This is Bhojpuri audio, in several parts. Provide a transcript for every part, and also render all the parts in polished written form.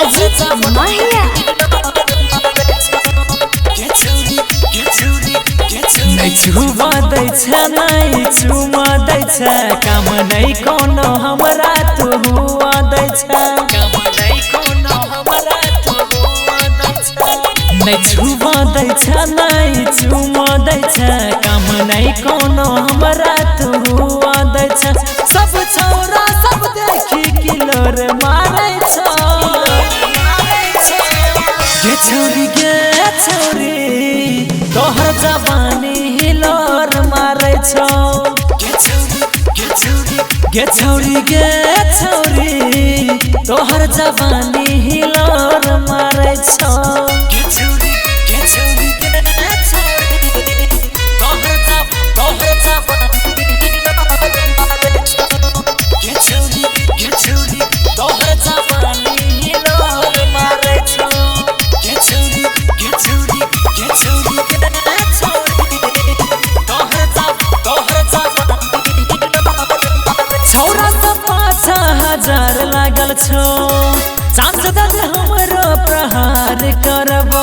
अजित माहिया नहीं छुआ दै छै नहीं चुमा दै छै काम नहीं कोनो हमरा तू हुआ दै छै नहीं छुआ दै छै नहीं चुमा दै छै काम नहीं कोनो हमरा तू हुआ दै छै सब छौरा सब देखी किलोर मारै छै गे छौरी तोहर जवानी हिलोर मारै छौ गे छौरी तोहर जवानी हिलोर मारै छौ हजार लागल छो सांसद हमरो प्रहार करबो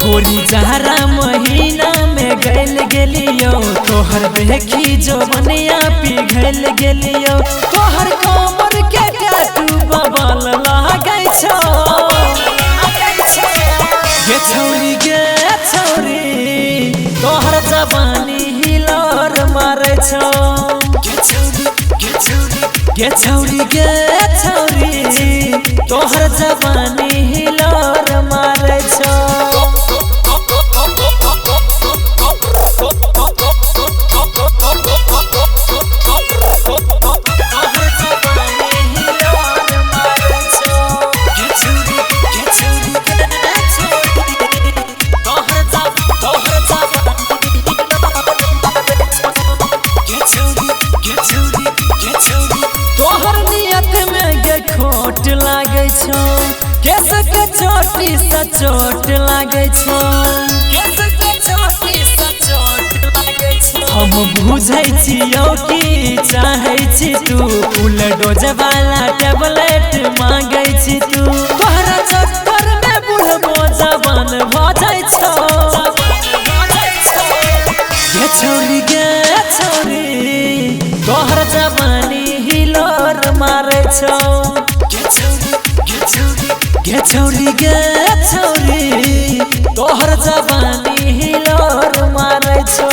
गोरी जहरा महीना में गैल गेलियो तोहर देखी जो बनिया पिघल गेलियो तोहर कमर के टैटू बबल लागै छो गे छौरी तोहर जवानी हिलोर मारै छौ गे छौरी तोहर जवानी हिलोर मारै छौ खोट लागे छो केस के चोटी से चोट लागे छो हम बुझै छियौ कि चाहै छी तू फुल डोज वाला टेबलेट मांगै छी तू तोहरा चक्कर में बुढ़बो जवान भ जाइ छौ गे छौरी तोहर जवानी हिलोर मारै छौ गे छौरी तोहर जवानी हिलोर मारै छौ